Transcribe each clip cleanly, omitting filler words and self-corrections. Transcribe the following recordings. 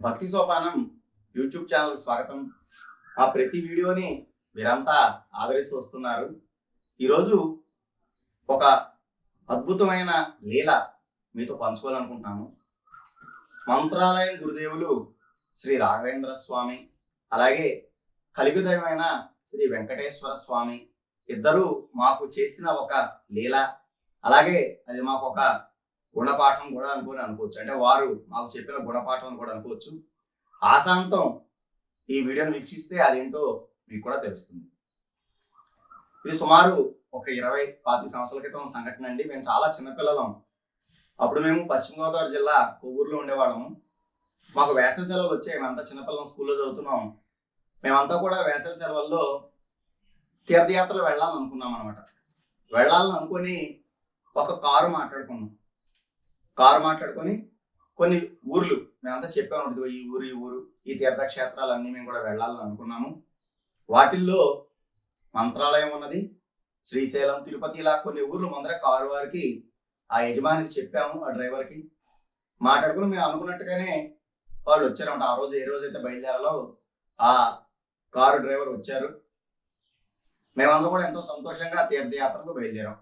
భక్తి సోపానం YouTube channel స్వాగతం. ఆ ప్రతి వీడియోని మీరంతా ఆదరిస్తూ వస్తున్నారు. ఈరోజు ఒక అద్భుతమైన లీల మీతో పంచుకోవాలనుకుంటున్నాను. మంత్రాలయం గురుదేవులు శ్రీ రాఘవేంద్ర స్వామి, అలాగే కలియుగదైవమైన శ్రీ వెంకటేశ్వర స్వామి ఇద్దరు మాకు చేసిన ఒక లీల, అలాగే అది మాకు ఒక గుణపాఠం కూడా అనుకోవచ్చు. అంటే వారు మాకు చెప్పిన గుణపాఠం అని కూడా అనుకోవచ్చు. ఆశాంతం ఈ వీడియోని వీక్షిస్తే అదేంటో మీకు కూడా తెలుస్తుంది. ఇది సుమారు ఒక 20-25 సంవత్సరాల క్రితం సంఘటన అండి. మేము చాలా చిన్నపిల్లలం. అప్పుడు మేము పశ్చిమ గోదావరి జిల్లా కొవ్వూరులో ఉండేవాళ్ళము. మాకు వేసవి సెలవులు వచ్చాయి. మేమంతా చిన్నపిల్లలం, స్కూల్లో చదువుతున్నాం. మేమంతా కూడా వేసవి సెలవుల్లో తీర్థయాత్రలు వెళ్ళాలని అనుకున్నాం అనమాట. వెళ్ళాలని అనుకుని ఒక కారు మాట్లాడుకొని కొన్ని ఊర్లు మేమంతా చెప్పాము. ఈ ఊరు ఈ తీర్థక్షేత్రాలన్నీ మేము కూడా వెళ్ళాలని అనుకున్నాము. వాటిల్లో మంత్రాలయం ఉన్నది, శ్రీశైలం, తిరుపతి, ఇలా కొన్ని ఊర్లు ముందర కారు వారికి ఆ యజమానికి చెప్పాము, ఆ డ్రైవర్కి మాట్లాడుకుని మేము అనుకున్నట్టుగానే వాళ్ళు వచ్చారన్నమాట. ఆ రోజు ఏ రోజైతే బయలుదేరాలో ఆ కారు డ్రైవర్ వచ్చారు. మేమందరం కూడా ఎంతో సంతోషంగా తీర్థయాత్రకు బయలుదేరాం.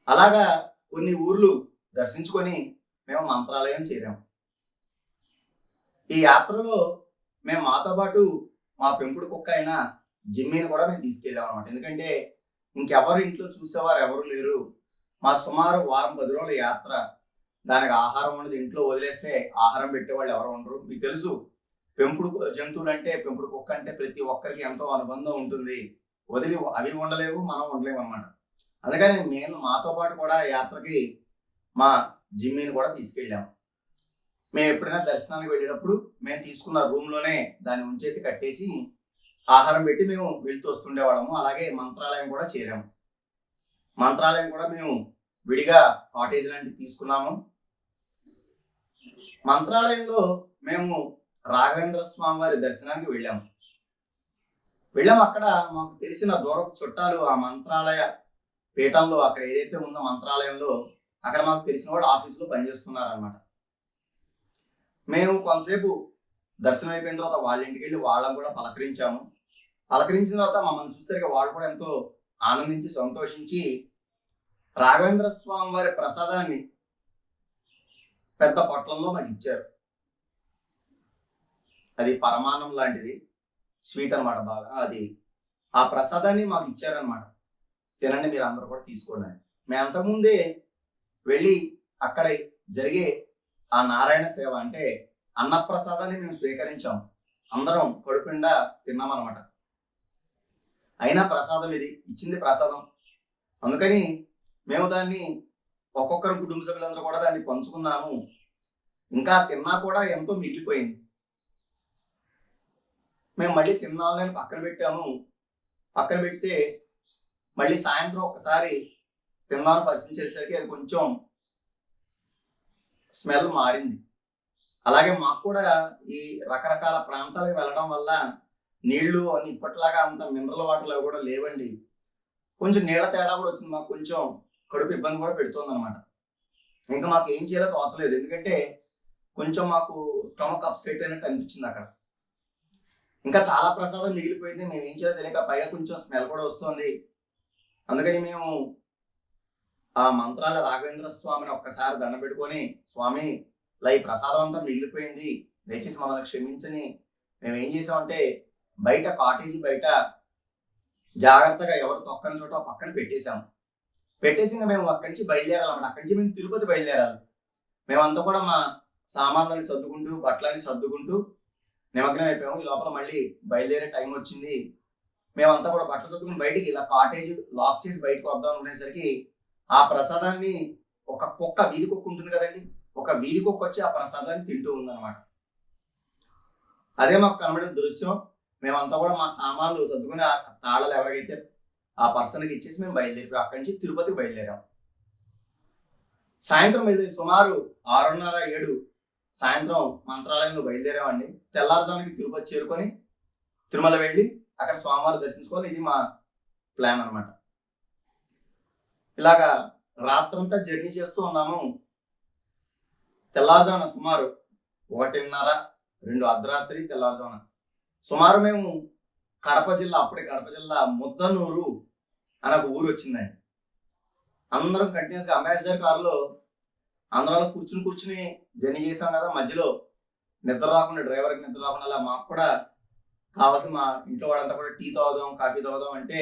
అలాగా కొన్ని ఊర్లు దర్శించుకొని మేము మంత్రాలయం చేరాం. ఈ యాత్రలో మేము మాతో పాటు మా పెంపుడు కుక్క అయిన జిమ్మీని కూడా మేము తీసుకెళ్ళాం అనమాట. ఎందుకంటే ఇంకెవరు ఇంట్లో చూసేవారు ఎవరు లేరు. మా సుమారు 10 రోజుల యాత్ర. దానికి ఆహారం ఉండదు. ఇంట్లో వదిలేస్తే ఆహారం పెట్టేవాళ్ళు ఎవరు ఉండరు. మీకు తెలుసు, పెంపుడు జంతువులు అంటే, పెంపుడు కుక్క అంటే ప్రతి ఒక్కరికి ఎంతో అనుబంధం ఉంటుంది. వదిలి అవి ఉండలేవు, మనం ఉండలేము అనమాట. అందుకని నేను మాతో పాటు కూడా యాత్రకి మా జిమ్మీని కూడా తీసుకెళ్ళాము. మేము ఎప్పుడైనా దర్శనానికి వెళ్ళేటప్పుడు మేము తీసుకున్న రూమ్లోనే దాన్ని ఉంచేసి కట్టేసి ఆహారం పెట్టి మేము వెళ్తూ వస్తుండేవాళ్ళము. అలాగే మంత్రాలయం కూడా చేరాము. మంత్రాలయం కూడా మేము విడిగా కాటేజ్ లాంటివి తీసుకున్నాము. మంత్రాలయంలో మేము రాఘవేంద్ర స్వామి వారి దర్శనానికి వెళ్ళాము. అక్కడ మాకు తెలిసిన దూరపు చుట్టాలు ఆ మంత్రాలయ పీఠంలో, అక్కడ ఏదైతే ఉందో మంత్రాలయంలో, అక్కడ మాకు తెలిసిన వాళ్ళు ఆఫీసులో పనిచేస్తున్నారనమాట. మేము కొంతసేపు దర్శనం అయిపోయిన తర్వాత వాళ్ళ ఇంటికి వెళ్ళి వాళ్ళని కూడా పలకరించాము. పలకరించిన తర్వాత మమ్మల్ని చూసరికి వాళ్ళు కూడా ఎంతో ఆనందించి సంతోషించి రాఘవేంద్ర స్వామి వారి ప్రసాదాన్ని పెద్ద పొట్లంలో మాకు ఇచ్చారు. అది పరమాన్నం లాంటిది, స్వీట్ అనమాట బాగా. అది ఆ ప్రసాదాన్ని మాకు ఇచ్చారనమాట. తినండి, మీరు అందరూ కూడా తీసుకోండి. మేము అంతకుముందే వెళ్ళి అక్కడ జరిగే ఆ నారాయణ సేవ అంటే అన్నప్రసాదాన్ని మేము స్వీకరించాం. అందరం కడుపుండా తిన్నామన్నమాట. అయినా ప్రసాదం ఇది ఇచ్చింది ప్రసాదం. అందుకని మేము దాన్ని ఒక్కొక్కరు కుటుంబ సభ్యులందరూ కూడా దాన్ని పంచుకున్నాము. ఇంకా తిన్నా కూడా ఎంతో మిగిలిపోయింది. మేము మళ్ళీ తిన్నామని పక్కన పెట్టాము. పక్కన పెడితే మళ్ళీ సాయంత్రం ఒకసారి తిందామని పరిశీలించేసరికి అది కొంచెం స్మెల్ మారింది. అలాగే మాకు కూడా ఈ రకరకాల ప్రాంతాలకు వెళ్ళడం వల్ల నీళ్లు అని ఇప్పట్లాగా అంత మినరల్ వాటర్లు కూడా లేవండి. కొంచెం నీళ్ళ తేడా కూడా వచ్చింది. మాకు కొంచెం కడుపు ఇబ్బంది కూడా పెడుతుంది అనమాట. ఇంకా మాకు ఏం చేయాలో తోచలేదు. ఎందుకంటే కొంచెం మాకు స్టమక్ అప్సెట్ అయినట్టు అనిపించింది అక్కడ. ఇంకా చాలా ప్రసాదం మిగిలిపోయింది. మేము ఏం చేయాలో తెలియక, పైగా కొంచెం స్మెల్ కూడా వస్తుంది. అందుకని మేము ఆ మంత్రాల రాఘవేంద్ర స్వామిని ఒక్కసారి దండం పెట్టుకొని, స్వామి ఇలా ఈ ప్రసాదం అంతా మిగిలిపోయింది, దయచేసి మమ్మల్ని క్షమించని మేము ఏం చేసామంటే బయట కాటేజీ బయట జాగ్రత్తగా ఎవరు తొక్కని చోట పక్కన పెట్టేశాము. పెట్టేసి మేము అక్కడి నుంచి బయలుదేరాలన్నమాట. అక్కడి నుంచి మేము తిరుపతి బయలుదేరాలి. మేమంతా కూడా మా సామాన్లని సర్దుకుంటూ, బట్టలని సర్దుకుంటూ నిమగ్నం అయిపోయాము. ఈ లోపల మళ్ళీ బయలుదేరే టైం వచ్చింది. మేమంతా కూడా బట్టలు సర్దుకుని బయటికి ఇలా కాటేజ్ లాక్ చేసి బయటకు వద్దాం అనుకునేసరికి ఆ ప్రసాదాన్ని ఒక కుక్క, వీధి కుక్క ఉంటుంది కదండి, ఒక వీధి కుక్క వచ్చి ఆ ప్రసాదాన్ని తింటూ ఉందన్నమాట. అదే మాకు కనబడిన దృశ్యం. మేమంతా కూడా మా సామాన్లు సర్దుకుని ఆ తాళాలు ఎవరికైతే ఆ పర్సన్కి ఇచ్చేసి మేము బయలుదేరిపోయాం. అక్కడి నుంచి తిరుపతికి బయలుదేరాం. సాయంత్రం సుమారు 6:30-7 సాయంత్రం మంత్రాలయంలో బయలుదేరామండి. తెల్లారుజామునికి తిరుపతి చేరుకొని తిరుమల వెళ్ళి అక్కడ స్వామివారి దర్శించుకోవాలి. ఇది మా ప్లాన్ అనమాట. ఇలాగా రాత్రంతా జర్నీ చేస్తూ ఉన్నాము. తెల్లారుజామున సుమారు 1:30, 2 అర్ధరాత్రి తెల్లవారుజామున. సుమారు మేము కడప జిల్లా, అప్పుడే కడప జిల్లా ముద్దనూరు అని ఒక ఊరు వచ్చిందండి. అందరం కంటిన్యూస్గా అంబాసిడర్ కారులో ఆంధ్రాలో కూర్చుని జర్నీ చేసాం కదా. మధ్యలో నిద్ర రాకుండా, డ్రైవర్కి నిద్ర రాకుండా, అలా మాకు కూడా కావాల్సిన మా ఇంట్లో వాళ్ళంతా కూడా టీ తాగుదాం, కాఫీ తాగుదాం అంటే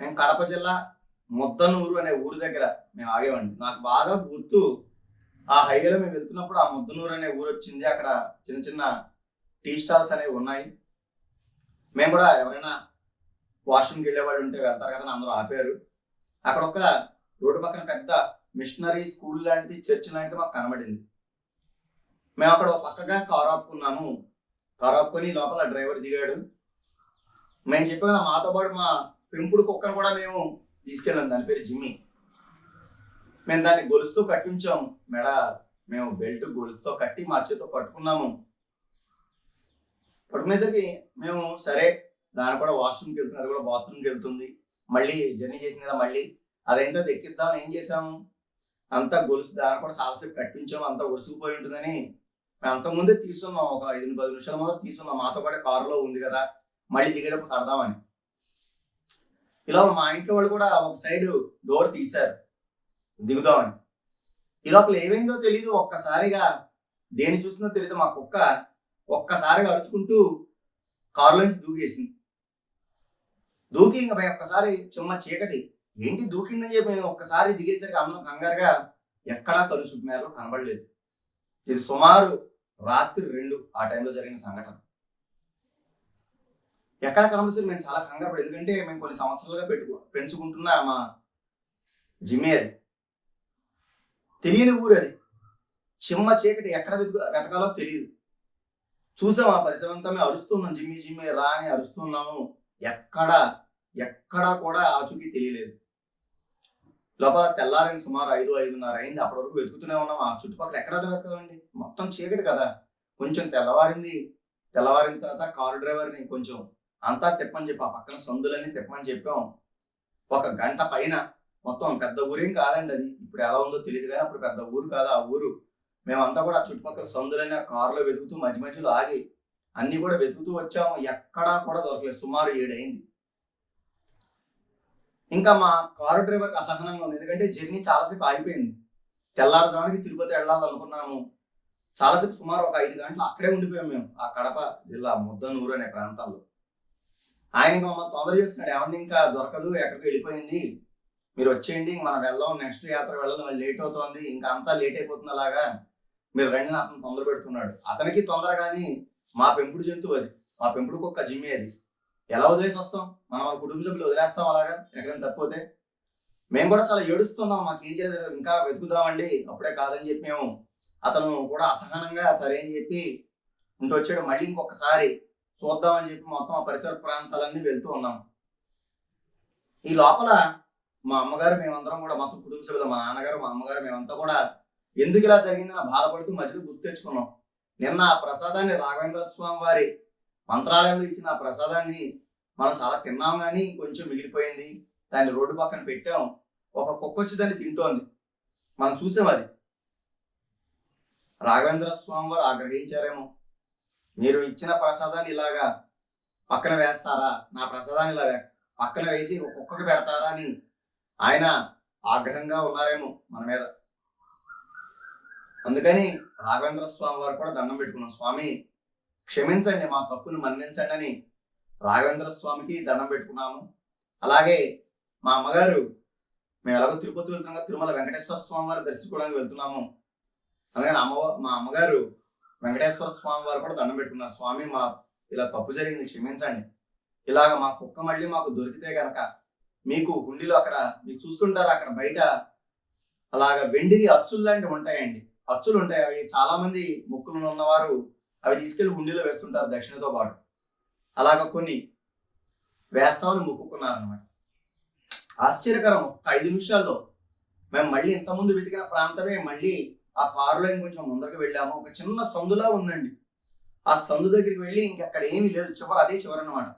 మేము కడప జిల్లా ముద్దనూరు అనే ఊరు దగ్గర మేము ఆగేవండి. నాకు బాగా గుర్తు, ఆ హైవేలో మేము వెళ్తున్నప్పుడు ఆ ముద్దనూరు అనే ఊరు వచ్చింది. అక్కడ చిన్న చిన్న టీ స్టాల్స్ అనేవి ఉన్నాయి. మేము కూడా ఎవరైనా వాష్రూమ్కి వెళ్ళేవాళ్ళు ఉంటే వెళ్తారు కదా, అందరూ ఆపారు. అక్కడ ఒక రోడ్డు పక్కన పెద్ద మిషనరీ స్కూల్ లాంటిది, చర్చ్ లాంటిది మాకు కనబడింది. మేము అక్కడ పక్కగా కారు ఆపుకున్నాము. కారు ఆపుకొని లోపల డ్రైవర్ దిగాడు. మేము చెప్పాం కదా, మాతో పాటు మా పెంపుడు కుక్కను కూడా మేము తీసుకెళ్ళాం. దాని పేరు జిమ్మి. మేము దాన్ని గొలుసుతో కట్టించాము. మేము బెల్ట్ గొలుసుతో కట్టి మా చేతితో పట్టుకున్నాము. పట్టుకునేసరికి మేము సరే, దాని కూడా వాష్రూమ్కి వెళ్తుంది, అది కూడా బాత్రూమ్కి వెళ్తుంది, మళ్ళీ జర్నీ చేసింది కదా, మళ్ళీ అదేంటో ఎక్కిద్దాం. ఏం చేసాము, అంతా గొలుసు దాన్ని కూడా చాలాసేపు కట్టించాము. అంతా ఒరుసుకుపోయి ఉంటుందని మేము అంతకుముందే తీసుకున్నాం. ఒక 5-10 నిమిషాల ముందు తీసుకున్నాం. మాతో పాటు కారులో ఉంది కదా, మళ్ళీ దిగేటప్పుడు కడదామని. ఇలా మా ఇంట్లో వాళ్ళు కూడా ఒక సైడ్ డోర్ తీశారు దిగుదామని. ఈ లోపల ఏమైందో తెలియదు, ఒక్కసారిగా దేని చూసిందో తెలియదు, మా కుక్క ఒక్కసారిగా అరుచుకుంటూ కారులోంచి దూకేసింది. దూకి ఇంకా ఒక్కసారి చిన్న చీకటి, ఏంటి దూకిందని చెప్పి మేము ఒక్కసారి దిగేసరికి అందరం కంగారుగా ఎక్కడా కలుసు మేరలో కనబడలేదు. ఇది సుమారు రాత్రి 2 ఆ టైంలో జరిగిన సంఘటన. ఎక్కడ కనబడేసరికి మేము చాలా కంగారు పడి, ఎందుకంటే మేము కొన్ని సంవత్సరాలుగా పెంచుకుంటున్న మా జిమ్మి, అది తెలియని ఊరు, అది చిమ్మ చీకటి, ఎక్కడ వెతకాలో తెలియదు. చూసాం ఆ పరిసరం అంతా, మేము అరుస్తున్నాం, జిమ్మి జిమ్మి రా అని అరుస్తున్నాము. ఎక్కడా కూడా ఆచూకీ తెలియలేదు. లోపల తెల్లారైంది, సుమారు 5-5:30 అయింది. అప్పటి వరకు వెతుకుతూనే ఉన్నాం. ఆ చుట్టుపక్కల ఎక్కడ వెతకదండి, మొత్తం చీకటి కదా. కొంచెం తెల్లవారిన తర్వాత కారు డ్రైవర్ని కొంచెం అంతా తిప్పని చెప్పి, ఆ పక్కన సందులన్నీ తిప్పమని చెప్పాం. 1 గంట పైన, మొత్తం పెద్ద ఊరేం కాదండి అది, ఇప్పుడు ఎలా ఉందో తెలియదు కానీ అప్పుడు పెద్ద ఊరు కాదు ఆ ఊరు. మేమంతా కూడా ఆ చుట్టుపక్కల సందులన్నీ ఆ కారులో వెతుకుతూ మధ్య మధ్యలో ఆగి అన్ని కూడా వెతుకుతూ వచ్చాము. ఎక్కడా కూడా దొరకలేదు. సుమారు 7 అయింది. ఇంకా మా కారు డ్రైవర్కి అసహనంగా ఉంది, ఎందుకంటే జర్నీ చాలాసేపు ఆగిపోయింది. తెల్లారుజామునికి తిరుపతి వెళ్ళాలనుకున్నాము. చాలాసేపు, సుమారు ఒక 5 గంటలు అక్కడే ఉండిపోయాం మేము, ఆ కడప జిల్లా ముద్దనూరు అనే ప్రాంతాల్లో. ఆయన ఇంకా మమ్మల్ని తొందర చేస్తున్నాడు, ఏమంటే ఇంకా దొరకదు, ఎక్కడికి వెళ్ళిపోయింది, మీరు వచ్చేయండి, మనం వెళ్దాం, నెక్స్ట్ యాత్ర వెళ్ళాలి, లేట్ అవుతోంది, ఇంకా అంతా లేట్ అయిపోతుంది, అలాగా మీరు రండి, అతను తొందర పెడుతున్నాడు. అతనికి తొందర, కానీ మా పెంపుడు జంతువు అది, మా పెంపుడు కుక్క జిమ్మి, అది ఎలా వదిలేసి వస్తాం మనం, ఆ కుటుంబ సభ్యులు వదిలేస్తాం అలాగా ఎక్కడైనా తప్పిపోతే. మేము కూడా చాలా ఏడుస్తున్నాం, మాకేం చేయలేదు, ఇంకా వెతుకుదామండి, అప్పుడే కాదని చెప్పి మేము. అతను కూడా అసహనంగా సరే అని చెప్పి ఉంటూ వచ్చాడు. మళ్ళీ ఇంకొకసారి చూద్దామని చెప్పి మొత్తం ఆ పరిసర ప్రాంతాలన్నీ వెళ్తూ ఉన్నాం. ఈ లోపల మా అమ్మగారు, మేమందరం కూడా, మొత్తం కుటుంబ సభ్యులు, మా నాన్నగారు, మా అమ్మగారు, మేమంతా కూడా ఎందుకు ఇలా జరిగిందని బాధపడుతూ మధ్యలో గుర్తు తెచ్చుకున్నాం. నిన్న ఆ ప్రసాదాన్ని, రాఘవేంద్ర స్వామి వారి మంత్రాలయంలో ఇచ్చిన ఆ ప్రసాదాన్ని మనం చాలా తిన్నాం, కానీ ఇంకొంచెం మిగిలిపోయింది. దాన్ని రోడ్డు పక్కన పెట్టాం. ఒక కుక్క వచ్చి దాన్ని తింటోంది. మనం చూసాం. అది రాఘవేంద్ర స్వామి వారు ఆగ్రహించారేమో, మీరు ఇచ్చిన ప్రసాదాన్ని ఇలాగా పక్కన వేస్తారా, నా ప్రసాదాన్ని ఇలా పక్కన వేసి ఒక కుక్కకు పెడతారా అని ఆయన ఆగ్రహంగా ఉన్నారేమో మన మీద. అందుకని రాఘవేంద్ర స్వామి వారు కూడా దండం పెట్టుకున్నాం, స్వామి క్షమించండి, మా తప్పును మన్నించండి అని రాఘవేంద్ర స్వామికి దండం పెట్టుకున్నాము. అలాగే మా అమ్మగారు, మేము ఎలాగో తిరుపతి వెళ్తున్నాం, తిరుమల వెంకటేశ్వర స్వామి వారు దర్శించుకోవడానికి వెళ్తున్నాము. అందుకని మా అమ్మగారు వెంకటేశ్వర స్వామి వారు కూడా దండం పెట్టుకున్నారు, స్వామి మా ఇలా తప్పు జరిగింది, క్షమించండి, ఇలాగ మా కుక్క మళ్ళీ మాకు దొరికితే గనక మీకు హుండీలో, అక్కడ మీకు చూస్తుంటారు అక్కడ బయట అలాగ వెండివి అచ్చులు లాంటివి ఉంటాయండి, అచ్చులు ఉంటాయి. అవి చాలా మంది మొక్కులు ఉన్నవారు అవి తీసుకెళ్లి హుండీలో వేస్తుంటారు దక్షిణతో పాటు. అలాగ కొన్ని వేస్తామని మొక్కుకున్నారనమాట. ఆశ్చర్యకరం, 5 నిమిషాల్లో మేము మళ్ళీ ఇంతకుముందు వెతికిన ప్రాంతమే, మళ్ళీ ఆ కారులో కొంచెం ముందరికి వెళ్ళాము. ఒక చిన్న సందులా ఉందండి. ఆ సందు దగ్గరికి వెళ్ళి ఇంకెక్కడ ఏమీ లేదు, అదే చివరి అనమాట,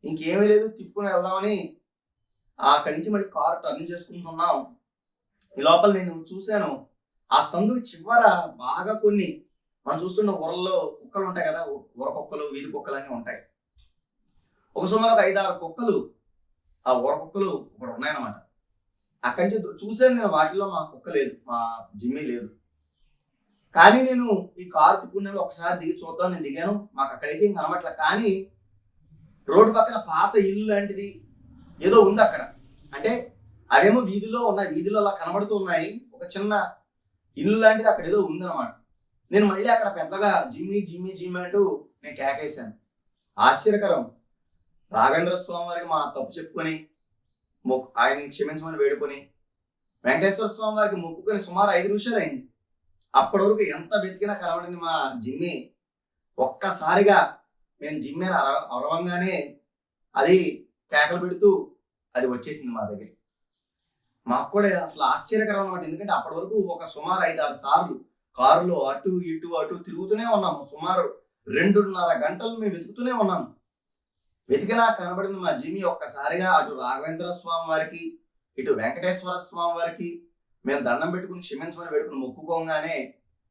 ఇంకేమీ లేదు, తిప్పుకుని వెళ్దామని అక్కడి నుంచి మళ్ళీ కారు టర్న్ చేసుకుంటున్నాం. ఈ లోపల నేను చూశాను, ఆ సందు చివర బాగా కొన్ని మనం చూస్తున్న ఊరల్లో కుక్కలు ఉంటాయి కదా, ఊర కుక్కలు, వీధి కుక్కలు అన్నీ ఉంటాయి. ఒక సుమారు ఒక 5-6 కుక్కలు, ఆ ఊర కుక్కలు ఒకటి ఉన్నాయన్నమాట. అక్కడి నుంచి చూసాను నేను, వాటిలో మా కుక్క లేదు, మా జిమ్మీ లేదు. కానీ నేను ఈ కారు తిప్పుకునేలో ఒకసారి దిగి చూద్దాం నేను దిగాను. మాకు అక్కడైతే ఏం కనబట్ల. కానీ రోడ్డు పక్కన పాత ఇల్లు లాంటిది ఏదో ఉంది అక్కడ. అంటే అవేమో వీధిలో ఉన్నాయి, వీధిలో అలా కనబడుతూ ఉన్నాయి. ఒక చిన్న ఇల్లు లాంటిది అక్కడ ఏదో ఉందన్నమాట. నేను మళ్ళీ అక్కడ పెద్దగా జిమ్మి జిమ్మి జిమ్మి అంటూ నేను కేకేశాను. ఆశ్చర్యకరం. రాఘవేంద్ర స్వామి వారికి మా తప్పు చెప్పుకొని ఆయన్ని క్షమించమని వేడుకొని వెంకటేశ్వర స్వామి వారికి మొక్కుకొని సుమారు 5 నిమిషాలు అయింది. అప్పటి వరకు ఎంత వెతికినా కనబడింది మా జిమ్మి. ఒక్కసారిగా మేము జిమ్మి అరవంగానే అది కేకలు పెడుతూ అది వచ్చేసింది మా దగ్గర. మాకు కూడా అసలు ఆశ్చర్యకరం అనమాట. ఎందుకంటే అప్పటి వరకు ఒక సుమారు 5-6 సార్లు కారులో అటు ఇటు తిరుగుతూనే ఉన్నాము. సుమారు 2.5 గంటలు మేము వెతుకుతూనే ఉన్నాము. వెతికినా కనబడిన మా జిమ్మి ఒక్కసారిగా అటు రాఘవేంద్ర స్వామి వారికి, ఇటు వెంకటేశ్వర స్వామి వారికి మేము దండం పెట్టుకుని క్షమించమని పెట్టుకుని మొక్కుకోగానే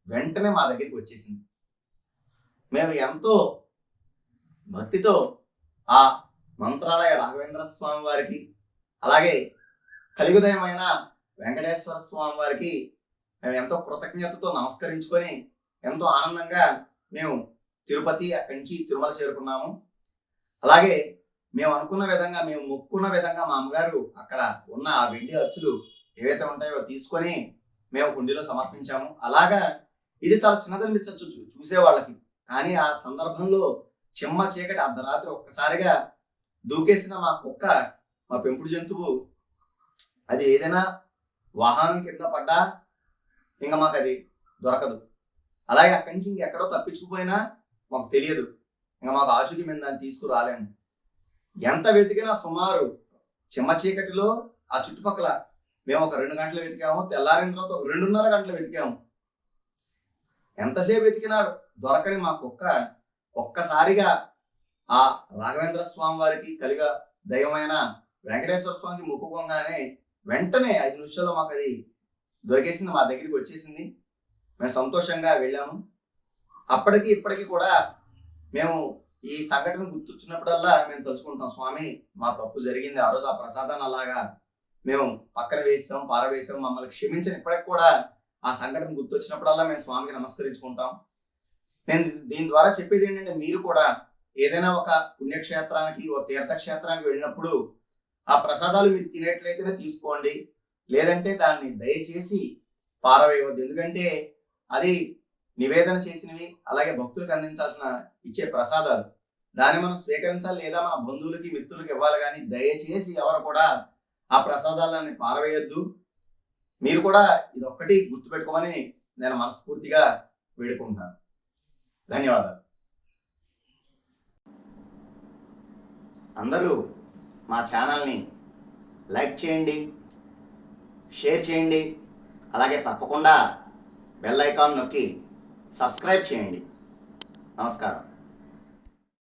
వెంటనే మా దగ్గరికి వచ్చేసింది. మేము ఎంతో భక్తితో ఆ మంత్రాలయ రాఘవేంద్ర స్వామి వారికి, అలాగే కలియుగదయమైన వెంకటేశ్వర స్వామి వారికి మేము ఎంతో కృతజ్ఞతతో నమస్కరించుకొని ఎంతో ఆనందంగా మేము తిరుపతి, అక్కడి నుంచి తిరుమల చేరుకున్నాము. అలాగే మేము అనుకున్న విధంగా, మేము మొక్కున్న విధంగా మా అమ్మగారు అక్కడ ఉన్న ఆ వెండి అచ్చులు ఏవైతే ఉంటాయో తీసుకొని మేము హుండీలో సమర్పించాము. అలాగా ఇది చాలా చిన్నదనిపించచ్చు చూసేవాళ్ళకి. కానీ ఆ సందర్భంలో చిమ్మ చీకటి అర్ధరాత్రి ఒక్కసారిగా దూకేసిన మా కుక్క, మా పెంపుడు జంతువు, అది ఏదైనా వాహనం కింద పడ్డా ఇంకా మాకు అది దొరకదు. అలాగే అక్కడి నుంచి ఇంకెక్కడో తప్పించుకుపోయినా మాకు తెలియదు. ఇంకా మాకు ఆశుకి మేము దాన్ని తీసుకురాలేము. ఎంత వెతికినా సుమారు చిమ్మ చీకటిలో ఆ చుట్టుపక్కల మేము ఒక 2 గంటలు వెతికాము. తెల్లారిన తర్వాత ఒక 2.5 గంటలు వెతికాము. ఎంతసేపు వెతికినా దొరకని మా కుక్క ఒక్కసారిగా ఆ రాఘవేంద్ర స్వామి వారికి, కలిగ దైవమైన వెంకటేశ్వర స్వామికి మొక్కుకోగానే వెంటనే 5 నిమిషాల్లో మాకు అది దొరికేసింది, మా దగ్గరికి వచ్చేసింది. మేము సంతోషంగా వెళ్ళాము. అప్పటికి ఇప్పటికీ కూడా మేము ఈ సంఘటన గుర్తొచ్చినప్పుడల్లా మేము తలుచుకుంటాం, స్వామి మా తప్పు జరిగింది, ఆ రోజు ఆ ప్రసాదాన్ని అలాగా మేము పక్కన వేసాం, పారవేసాం, మమ్మల్ని క్షమించని. ఇప్పటికి కూడా ఆ సంఘటన గుర్తొచ్చినప్పుడల్లా మేము స్వామికి నమస్కరించుకుంటాం. నేను దీని ద్వారా చెప్పేది ఏంటంటే, మీరు కూడా ఏదైనా ఒక పుణ్యక్షేత్రానికి, ఒక తీర్థక్షేత్రానికి వెళ్ళినప్పుడు ఆ ప్రసాదాలు మీరు తినేట్లయితేనే తీసుకోండి, లేదంటే దాన్ని దయచేసి పారవేయవద్దు. ఎందుకంటే అది నివేదన చేసినవి, అలాగే భక్తులకు అందించాల్సిన ఇచ్చే ప్రసాదాలు. దాన్ని మనం స్వీకరించాలి, లేదా మన బంధువులకి, మిత్రులకి ఇవ్వాలి. కానీ దయచేసి ఎవరు కూడా ఆ ప్రసాదాలని పారవేయొద్దు. మీరు కూడా ఇదొక్కటి గుర్తుపెట్టుకోమని నేను మనస్ఫూర్తిగా వేడుకుంటున్నాను. ధన్యవాదాలు. అందరూ మా ఛానల్ని లైక్ చేయండి, షేర్ చేయండి, అలాగే తప్పకుండా బెల్ ఐకాన్ నొక్కి సబ్స్క్రైబ్ చేయండి. నమస్కారం.